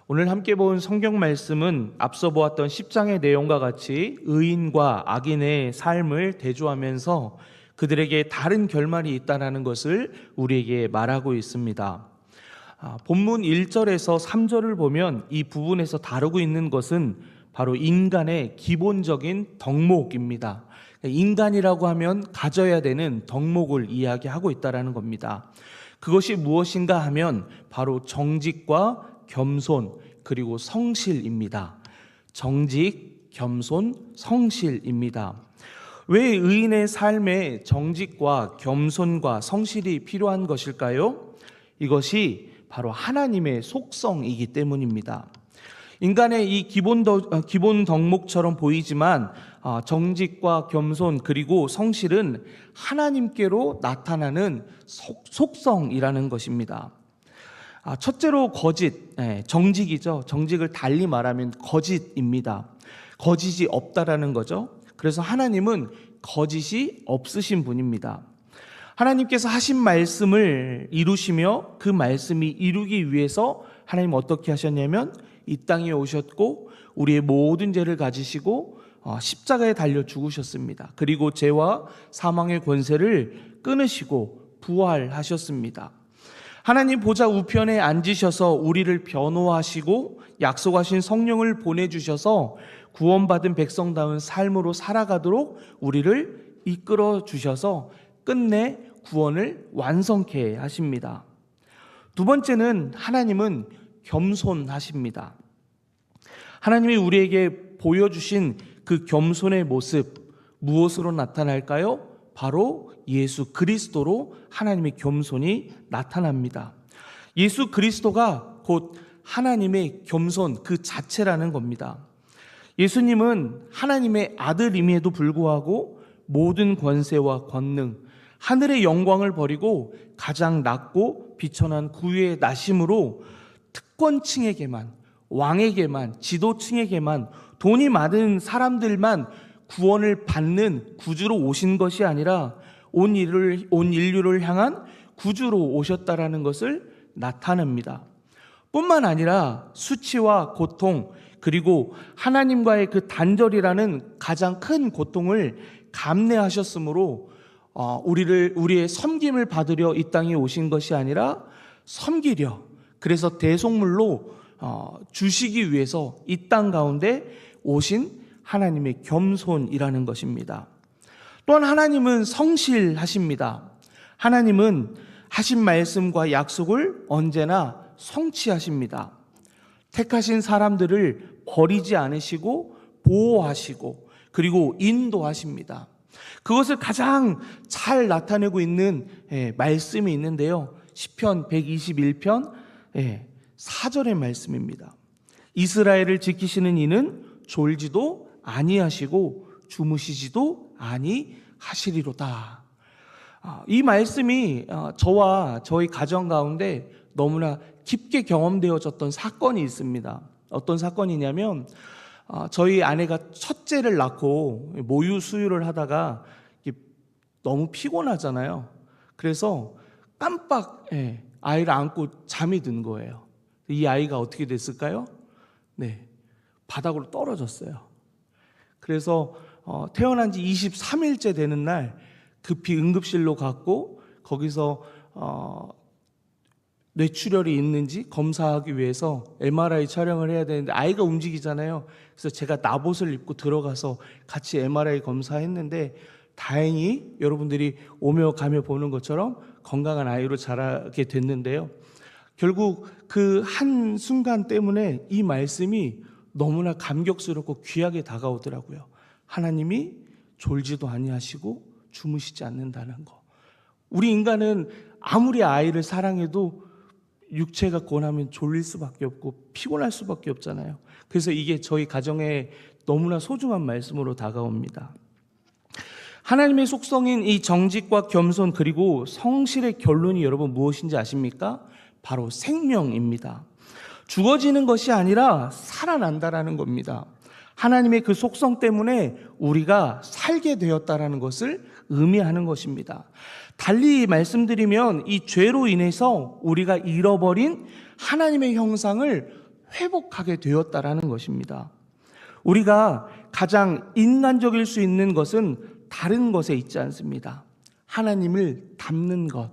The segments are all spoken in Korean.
오늘 함께 본 성경 말씀은 앞서 보았던 10장의 내용과 같이 의인과 악인의 삶을 대조하면서 그들에게 다른 결말이 있다는 것을 우리에게 말하고 있습니다. 본문 1절에서 3절을 보면 이 부분에서 다루고 있는 것은 바로 인간의 기본적인 덕목입니다. 인간이라고 하면 가져야 되는 덕목을 이야기하고 있다는 겁니다. 그것이 무엇인가 하면 바로 정직과 겸손 그리고 성실입니다. 정직, 겸손, 성실입니다. 왜 의인의 삶에 정직과 겸손과 성실이 필요한 것일까요? 이것이 바로 하나님의 속성이기 때문입니다. 인간의 이 기본 덕목처럼 보이지만 정직과 겸손 그리고 성실은 하나님께로 나타나는 속성이라는 것입니다. 첫째로 거짓, 정직이죠. 정직을 달리 말하면 거짓입니다. 거짓이 없다라는 거죠. 그래서 하나님은 거짓이 없으신 분입니다. 하나님께서 하신 말씀을 이루시며 그 말씀이 이루기 위해서 하나님 어떻게 하셨냐면 이 땅에 오셨고 우리의 모든 죄를 가지시고 십자가에 달려 죽으셨습니다. 그리고 죄와 사망의 권세를 끊으시고 부활하셨습니다. 하나님 보좌 우편에 앉으셔서 우리를 변호하시고 약속하신 성령을 보내주셔서 구원받은 백성다운 삶으로 살아가도록 우리를 이끌어 주셔서 끝내 구원을 완성케 하십니다. 두 번째는 하나님은 겸손하십니다. 하나님이 우리에게 보여주신 그 겸손의 모습 무엇으로 나타날까요? 바로 예수 그리스도로 하나님의 겸손이 나타납니다. 예수 그리스도가 곧 하나님의 겸손 그 자체라는 겁니다. 예수님은 하나님의 아들임에도 불구하고 모든 권세와 권능, 하늘의 영광을 버리고 가장 낮고 비천한 구유에 나심으로 특권층에게만, 왕에게만, 지도층에게만, 돈이 많은 사람들만 구원을 받는 구주로 오신 것이 아니라 온 인류를 향한 구주로 오셨다라는 것을 나타냅니다. 뿐만 아니라 수치와 고통 그리고 하나님과의 그 단절이라는 가장 큰 고통을 감내하셨으므로 우리의 섬김을 받으려 이 땅에 오신 것이 아니라 섬기려, 그래서 대속물로 주시기 위해서 이 땅 가운데 오신 하나님의 겸손이라는 것입니다. 또한 하나님은 성실하십니다. 하나님은 하신 말씀과 약속을 언제나 성취하십니다. 택하신 사람들을 버리지 않으시고 보호하시고 그리고 인도하십니다. 그것을 가장 잘 나타내고 있는 말씀이 있는데요. 시편 121편 4절의 말씀입니다. 이스라엘을 지키시는 이는 졸지도 아니하시고 주무시지도 아니하시리로다. 이 말씀이 저와 저희 가정 가운데 너무나 깊게 경험되어졌던 사건이 있습니다. 어떤 사건이냐면 저희 아내가 첫째를 낳고 모유 수유를 하다가 너무 피곤하잖아요. 그래서 깜빡 아이를 안고 잠이 든 거예요. 이 아이가 어떻게 됐을까요? 바닥으로 떨어졌어요. 그래서 태어난 지 23일째 되는 날 급히 응급실로 갔고 거기서 뇌출혈이 있는지 검사하기 위해서 MRI 촬영을 해야 되는데 아이가 움직이잖아요. 그래서 제가 나봇을 입고 들어가서 같이 MRI 검사했는데 다행히 여러분들이 오며 가며 보는 것처럼 건강한 아이로 자라게 됐는데요. 결국 그 한 순간 때문에 이 말씀이 너무나 감격스럽고 귀하게 다가오더라고요. 하나님이 졸지도 아니하시고 주무시지 않는다는 거. 우리 인간은 아무리 아이를 사랑해도 육체가 권하면 졸릴 수밖에 없고 피곤할 수밖에 없잖아요. 그래서 이게 저희 가정에 너무나 소중한 말씀으로 다가옵니다. 하나님의 속성인 이 정직과 겸손 그리고 성실의 결론이 여러분 무엇인지 아십니까? 바로 생명입니다. 죽어지는 것이 아니라 살아난다라는 겁니다. 하나님의 그 속성 때문에 우리가 살게 되었다라는 것을 의미하는 것입니다. 달리 말씀드리면 이 죄로 인해서 우리가 잃어버린 하나님의 형상을 회복하게 되었다라는 것입니다. 우리가 가장 인간적일 수 있는 것은 다른 것에 있지 않습니다. 하나님을 닮는 것.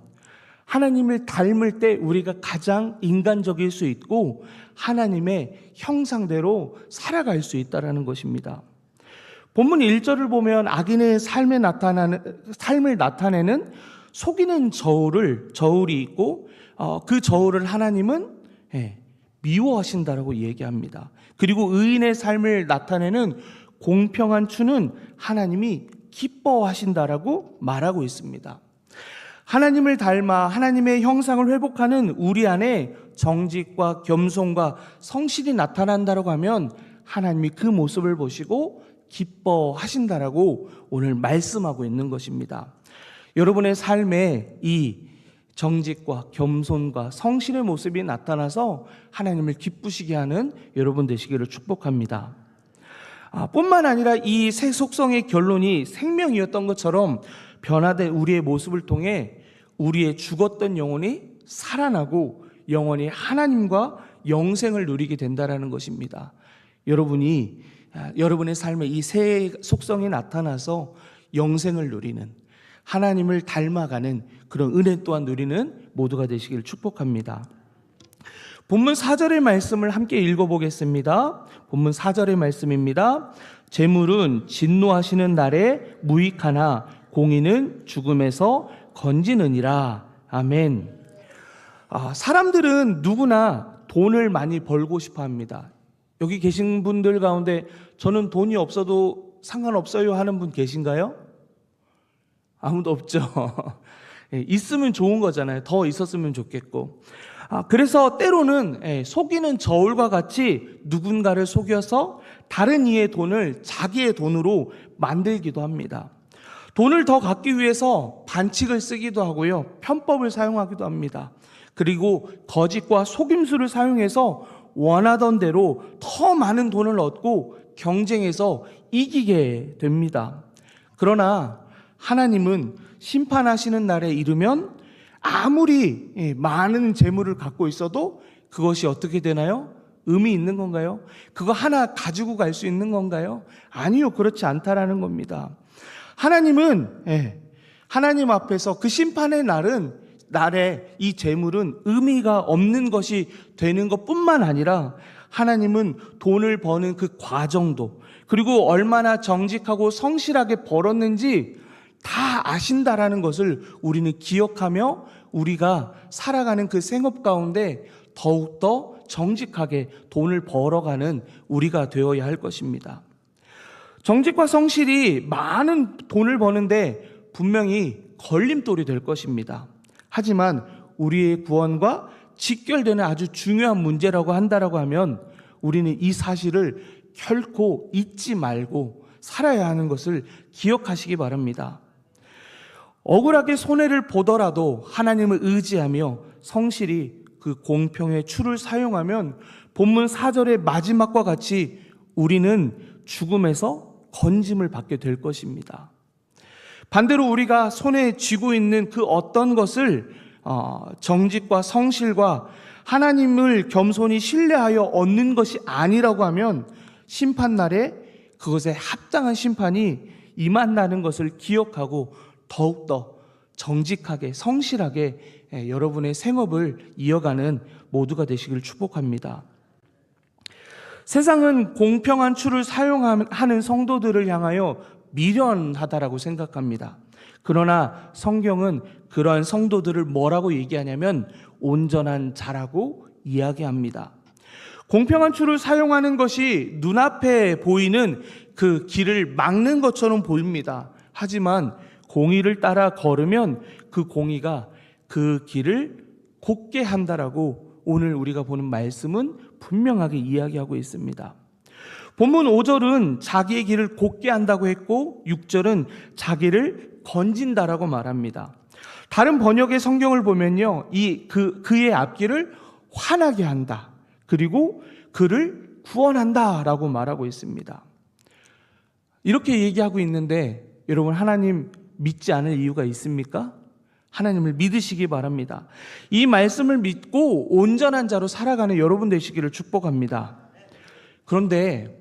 하나님을 닮을 때 우리가 가장 인간적일 수 있고 하나님의 형상대로 살아갈 수 있다는 것입니다. 본문 1절을 보면 악인의 삶을 나타내는 속이는 저울이 있고 그 저울을 하나님은 미워하신다라고 얘기합니다. 그리고 의인의 삶을 나타내는 공평한 추는 하나님이 기뻐하신다라고 말하고 있습니다. 하나님을 닮아 하나님의 형상을 회복하는 우리 안에 정직과 겸손과 성실이 나타난다라고 하면 하나님이 그 모습을 보시고 기뻐하신다라고 오늘 말씀하고 있는 것입니다. 여러분의 삶에 이 정직과 겸손과 성실의 모습이 나타나서 하나님을 기쁘시게 하는 여러분 되시기를 축복합니다. 뿐만 아니라 이 새 속성의 결론이 생명이었던 것처럼 변화된 우리의 모습을 통해 우리의 죽었던 영혼이 살아나고 영원히 하나님과 영생을 누리게 된다는 것입니다. 여러분의 삶에 이 새 속성이 나타나서 영생을 누리는, 하나님을 닮아가는 그런 은혜 또한 누리는 모두가 되시기를 축복합니다. 본문 4절의 말씀을 함께 읽어보겠습니다. 본문 4절의 말씀입니다. 재물은 진노하시는 날에 무익하나 공의는 죽음에서 건지느니라. 아멘. 사람들은 누구나 돈을 많이 벌고 싶어 합니다. 여기 계신 분들 가운데 저는 돈이 없어도 상관없어요 하는 분 계신가요? 아무도 없죠. 있으면 좋은 거잖아요. 더 있었으면 좋겠고. 그래서 때로는 속이는 저울과 같이 누군가를 속여서 다른 이의 돈을 자기의 돈으로 만들기도 합니다. 돈을 더 갖기 위해서 반칙을 쓰기도 하고요. 편법을 사용하기도 합니다. 그리고 거짓과 속임수를 사용해서 원하던 대로 더 많은 돈을 얻고 경쟁해서 이기게 됩니다. 그러나 하나님은 심판하시는 날에 이르면 아무리 많은 재물을 갖고 있어도 그것이 어떻게 되나요? 의미 있는 건가요? 그거 하나 가지고 갈 수 있는 건가요? 아니요, 그렇지 않다라는 겁니다. 하나님은 하나님 앞에서 그 심판의 날에 이 재물은 의미가 없는 것이 되는 것뿐만 아니라 하나님은 돈을 버는 그 과정도 그리고 얼마나 정직하고 성실하게 벌었는지 다 아신다라는 것을 우리는 기억하며 우리가 살아가는 그 생업 가운데 더욱더 정직하게 돈을 벌어가는 우리가 되어야 할 것입니다. 정직과 성실이 많은 돈을 버는데 분명히 걸림돌이 될 것입니다. 하지만 우리의 구원과 직결되는 아주 중요한 문제라고 한다라고 하면 우리는 이 사실을 결코 잊지 말고 살아야 하는 것을 기억하시기 바랍니다. 억울하게 손해를 보더라도 하나님을 의지하며 성실히 그 공평의 추를 사용하면 본문 4절의 마지막과 같이 우리는 죽음에서 건짐을 받게 될 것입니다. 반대로 우리가 손에 쥐고 있는 그 어떤 것을 정직과 성실과 하나님을 겸손히 신뢰하여 얻는 것이 아니라고 하면 심판날에 그것에 합당한 심판이 임한다는 것을 기억하고 더욱더 정직하게 성실하게 여러분의 생업을 이어가는 모두가 되시기를 축복합니다. 세상은 공평한 추를 사용하는 성도들을 향하여 미련하다라고 생각합니다. 그러나 성경은 그러한 성도들을 뭐라고 얘기하냐면 온전한 자라고 이야기합니다. 공평한 추를 사용하는 것이 눈앞에 보이는 그 길을 막는 것처럼 보입니다. 하지만 공의를 따라 걸으면 그 공의가 그 길을 곧게 한다라고 오늘 우리가 보는 말씀은 분명하게 이야기하고 있습니다. 본문 5절은 자기의 길을 곧게 한다고 했고 6절은 자기를 건진다라고 말합니다. 다른 번역의 성경을 보면요, 그의 앞길을 환하게 한다. 그리고 그를 구원한다라고 말하고 있습니다. 이렇게 얘기하고 있는데 여러분 하나님 믿지 않을 이유가 있습니까? 하나님을 믿으시기 바랍니다. 이 말씀을 믿고 온전한 자로 살아가는 여러분 되시기를 축복합니다. 그런데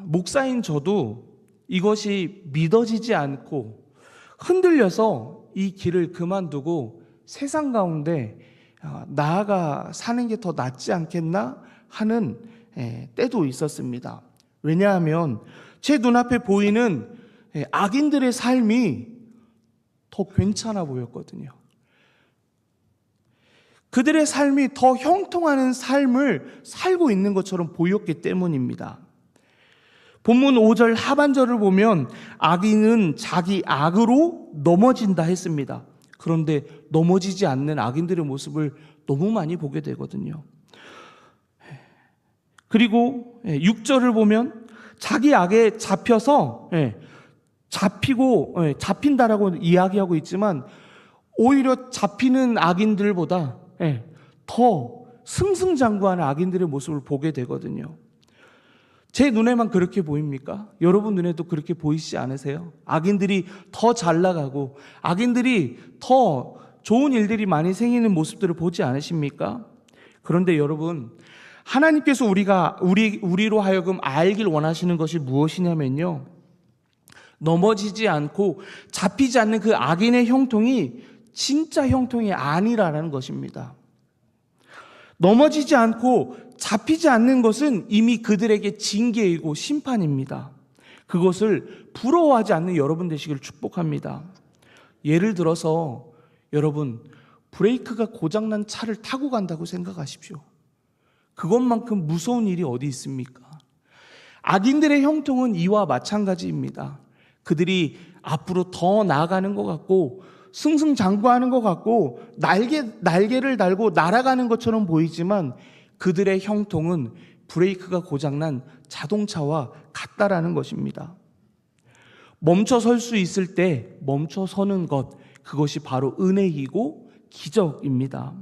목사인 저도 이것이 믿어지지 않고 흔들려서 이 길을 그만두고 세상 가운데 나아가 사는 게 더 낫지 않겠나 하는 때도 있었습니다. 왜냐하면 제 눈앞에 보이는 악인들의 삶이 더 괜찮아 보였거든요. 그들의 삶이 더 형통하는 삶을 살고 있는 것처럼 보였기 때문입니다. 본문 5절 하반절을 보면 악인은 자기 악으로 넘어진다 했습니다. 그런데 넘어지지 않는 악인들의 모습을 너무 많이 보게 되거든요. 그리고 6절을 보면 자기 악에 잡혀서 잡힌다라고 이야기하고 있지만 오히려 잡히는 악인들보다 더 승승장구하는 악인들의 모습을 보게 되거든요. 제 눈에만 그렇게 보입니까? 여러분 눈에도 그렇게 보이시지 않으세요? 악인들이 더 잘 나가고 악인들이 더 좋은 일들이 많이 생기는 모습들을 보지 않으십니까? 그런데 여러분, 하나님께서 우리로 하여금 알길 원하시는 것이 무엇이냐면요, 넘어지지 않고 잡히지 않는 그 악인의 형통이 진짜 형통이 아니라는 것입니다. 넘어지지 않고 잡히지 않는 것은 이미 그들에게 징계이고 심판입니다. 그것을 부러워하지 않는 여러분 되시기를 축복합니다. 예를 들어서 여러분, 브레이크가 고장난 차를 타고 간다고 생각하십시오. 그것만큼 무서운 일이 어디 있습니까? 악인들의 형통은 이와 마찬가지입니다. 그들이 앞으로 더 나아가는 것 같고 승승장구하는 것 같고 날개를 달고 날아가는 것처럼 보이지만 그들의 형통은 브레이크가 고장난 자동차와 같다라는 것입니다. 멈춰 설 수 있을 때 멈춰 서는 것, 그것이 바로 은혜이고 기적입니다.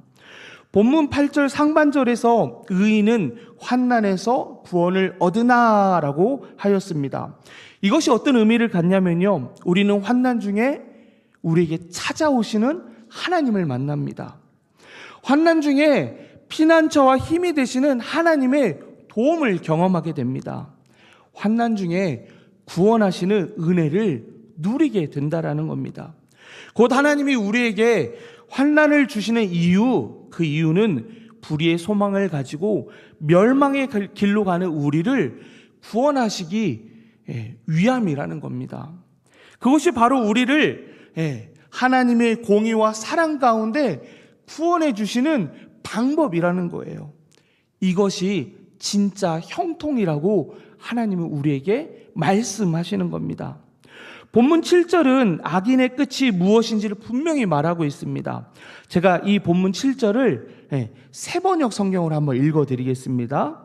본문 8절 상반절에서 의인은 환난에서 구원을 얻으나라고 하였습니다. 이것이 어떤 의미를 갖냐면요, 우리는 환난 중에 우리에게 찾아오시는 하나님을 만납니다. 환난 중에 피난처와 힘이 되시는 하나님의 도움을 경험하게 됩니다. 환난 중에 구원하시는 은혜를 누리게 된다라는 겁니다. 곧 하나님이 우리에게 환난을 주시는 이유, 그 이유는 불의의 소망을 가지고 멸망의 길로 가는 우리를 구원하시기 위함이라는 겁니다. 그것이 바로 우리를 하나님의 공의와 사랑 가운데 구원해 주시는 방법이라는 거예요. 이것이 진짜 형통이라고 하나님은 우리에게 말씀하시는 겁니다. 본문 7절은 악인의 끝이 무엇인지를 분명히 말하고 있습니다. 제가 이 본문 7절을 새번역 성경으로 한번 읽어드리겠습니다.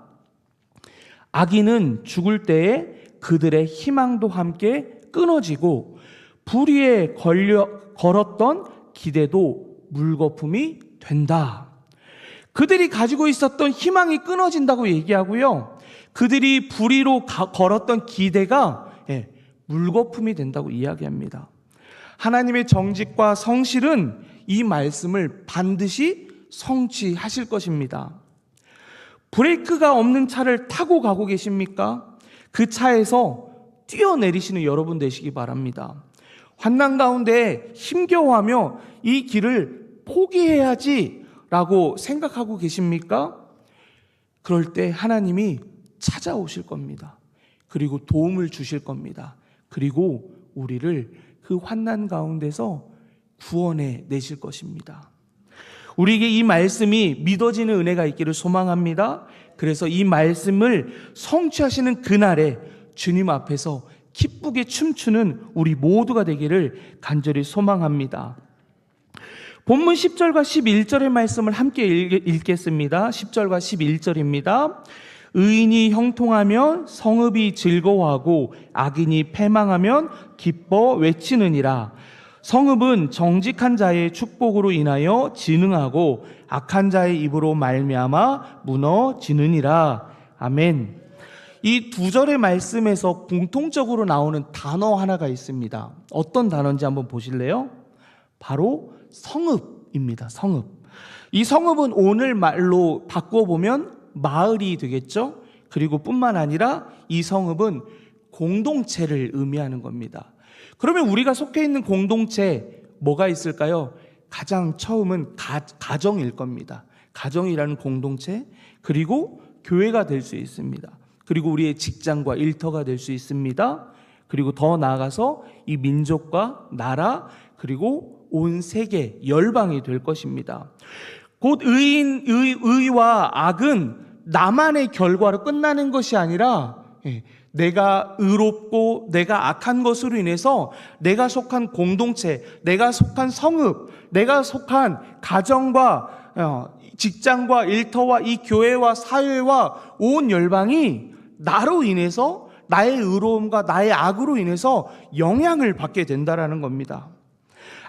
악인은 죽을 때에 그들의 희망도 함께 끊어지고 불의에 걸었던 기대도 물거품이 된다. 그들이 가지고 있었던 희망이 끊어진다고 얘기하고요, 그들이 불의로 걸었던 기대가 물거품이 된다고 이야기합니다. 하나님의 정직과 성실은 이 말씀을 반드시 성취하실 것입니다. 브레이크가 없는 차를 타고 가고 계십니까? 그 차에서 뛰어내리시는 여러분 되시기 바랍니다. 환난 가운데 힘겨워하며 이 길을 포기해야지 라고 생각하고 계십니까? 그럴 때 하나님이 찾아오실 겁니다. 그리고 도움을 주실 겁니다. 그리고 우리를 그 환난 가운데서 구원해 내실 것입니다. 우리에게 이 말씀이 믿어지는 은혜가 있기를 소망합니다. 그래서 이 말씀을 성취하시는 그날에 주님 앞에서 기쁘게 춤추는 우리 모두가 되기를 간절히 소망합니다. 본문 10절과 11절의 말씀을 함께 읽겠습니다. 10절과 11절입니다. 의인이 형통하면 성읍이 즐거워하고 악인이 패망하면 기뻐 외치느니라. 성읍은 정직한 자의 축복으로 인하여 진흥하고 악한 자의 입으로 말미암아 무너지느니라. 아멘. 이 두 절의 말씀에서 공통적으로 나오는 단어 하나가 있습니다. 어떤 단어인지 한번 보실래요? 바로 성읍입니다. 성읍. 이 성읍은 오늘 말로 바꿔보면 마을이 되겠죠. 그리고 뿐만 아니라 이 성읍은 공동체를 의미하는 겁니다. 그러면 우리가 속해 있는 공동체 뭐가 있을까요? 가장 처음은 가정일 겁니다. 가정이라는 공동체, 그리고 교회가 될 수 있습니다. 그리고 우리의 직장과 일터가 될 수 있습니다. 그리고 더 나아가서 이 민족과 나라, 그리고 온 세계, 열방이 될 것입니다. 곧 의와 악은 나만의 결과로 끝나는 것이 아니라 내가 의롭고 내가 악한 것으로 인해서 내가 속한 공동체, 내가 속한 성읍, 내가 속한 가정과 직장과 일터와 이 교회와 사회와 온 열방이 나로 인해서 나의 의로움과 나의 악으로 인해서 영향을 받게 된다라는 겁니다.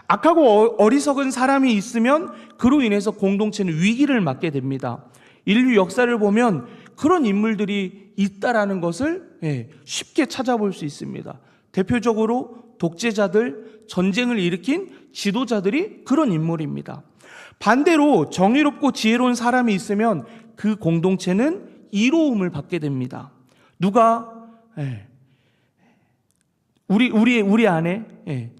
악하고 어리석은 사람이 있으면 그로 인해서 공동체는 위기를 맞게 됩니다. 인류 역사를 보면 그런 인물들이 있다라는 것을 쉽게 찾아볼 수 있습니다. 대표적으로 독재자들, 전쟁을 일으킨 지도자들이 그런 인물입니다. 반대로 정의롭고 지혜로운 사람이 있으면 그 공동체는 이로움을 받게 됩니다. 누가 우리 안에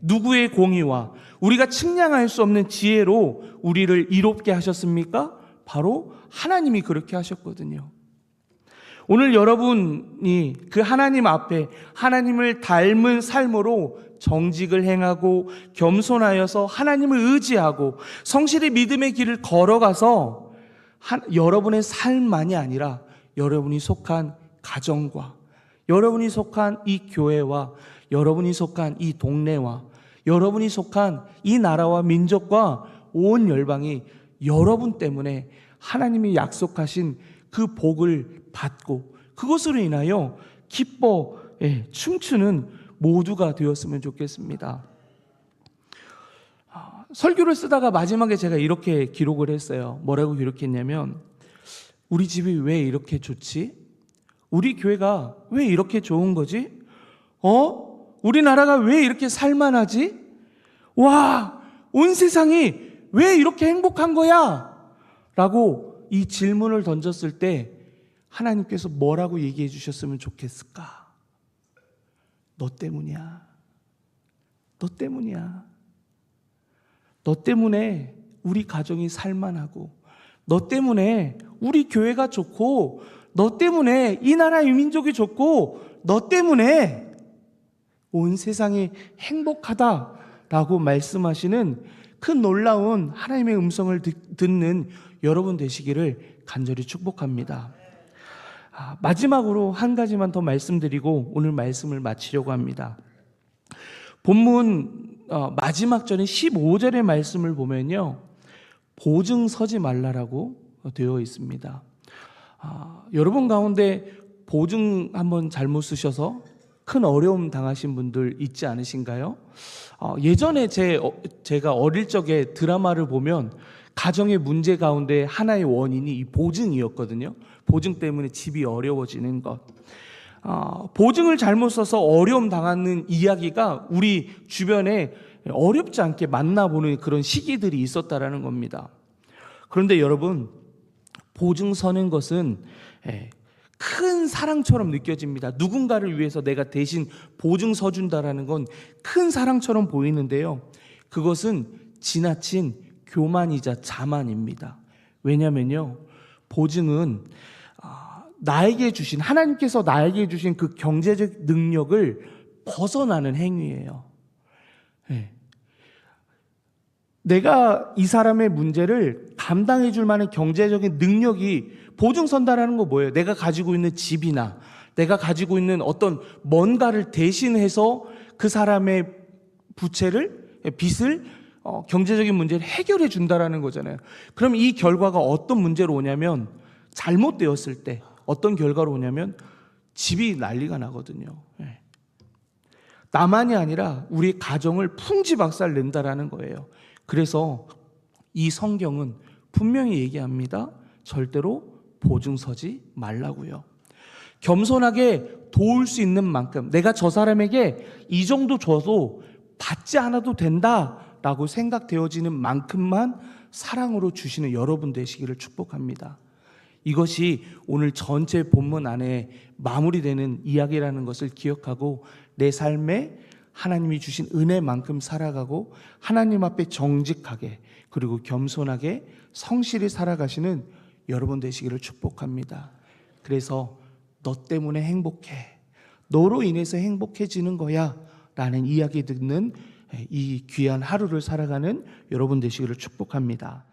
누구의 공의와 우리가 측량할 수 없는 지혜로 우리를 이롭게 하셨습니까? 바로 하나님이 그렇게 하셨거든요. 오늘 여러분이 그 하나님 앞에 하나님을 닮은 삶으로 정직을 행하고 겸손하여서 하나님을 의지하고 성실히 믿음의 길을 걸어가서 여러분의 삶만이 아니라 여러분이 속한 가정과 여러분이 속한 이 교회와 여러분이 속한 이 동네와 여러분이 속한 이 나라와 민족과 온 열방이 여러분 때문에 하나님이 약속하신 그 복을 받고 그것으로 인하여 기뻐 춤추는 모두가 되었으면 좋겠습니다. 설교를 쓰다가 마지막에 제가 이렇게 기록을 했어요. 뭐라고 기록했냐면, 우리 집이 왜 이렇게 좋지? 우리 교회가 왜 이렇게 좋은 거지? 우리나라가 왜 이렇게 살만하지? 와, 온 세상이 왜 이렇게 행복한 거야? 라고 이 질문을 던졌을 때 하나님께서 뭐라고 얘기해 주셨으면 좋겠을까? 너 때문이야. 너 때문이야. 너 때문에 우리 가정이 살만하고, 너 때문에 우리 교회가 좋고, 너 때문에 이 나라의 민족이 좋고, 너 때문에 온 세상이 행복하다라고 말씀하시는 그 놀라운 하나님의 음성을 듣는 여러분 되시기를 간절히 축복합니다. 마지막으로 한 가지만 더 말씀드리고 오늘 말씀을 마치려고 합니다. 본문 마지막 절인 15절의 말씀을 보면요, 보증 서지 말라라고 되어 있습니다. 여러분 가운데 보증 한번 잘못 쓰셔서 큰 어려움 당하신 분들 있지 않으신가요? 예전에 제가 어릴 적에 드라마를 보면 가정의 문제 가운데 하나의 원인이 이 보증이었거든요. 보증 때문에 집이 어려워지는 것. 보증을 잘못 써서 어려움 당하는 이야기가 우리 주변에 어렵지 않게 만나보는 그런 시기들이 있었다라는 겁니다. 그런데 여러분, 보증 서는 것은 큰 사랑처럼 느껴집니다. 누군가를 위해서 내가 대신 보증 서준다라는 건 큰 사랑처럼 보이는데요, 그것은 지나친 교만이자 자만입니다. 왜냐면요, 보증은 나에게 주신, 하나님께서 나에게 주신 그 경제적 능력을 벗어나는 행위예요. 내가 이 사람의 문제를 감당해 줄 만한 경제적인 능력이 보증선다라는 거 뭐예요? 내가 가지고 있는 집이나 내가 가지고 있는 어떤 뭔가를 대신해서 그 사람의 부채를, 빚을, 경제적인 문제를 해결해 준다라는 거잖아요. 그럼 이 결과가 어떤 문제로 오냐면, 잘못되었을 때 어떤 결과로 오냐면 집이 난리가 나거든요. 나만이 아니라 우리 가정을 풍지박살 낸다라는 거예요. 그래서 이 성경은 분명히 얘기합니다. 절대로 보증 서지 말라고요. 겸손하게 도울 수 있는 만큼, 내가 저 사람에게 이 정도 줘도 받지 않아도 된다 라고 생각되어지는 만큼만 사랑으로 주시는 여러분 되시기를 축복합니다. 이것이 오늘 전체 본문 안에 마무리되는 이야기라는 것을 기억하고 내 삶에 하나님이 주신 은혜만큼 살아가고 하나님 앞에 정직하게 그리고 겸손하게 성실히 살아가시는 여러분 되시기를 축복합니다. 그래서 너 때문에 행복해, 너로 인해서 행복해지는 거야 라는 이야기 듣는 이 귀한 하루를 살아가는 여러분 되시기를 축복합니다.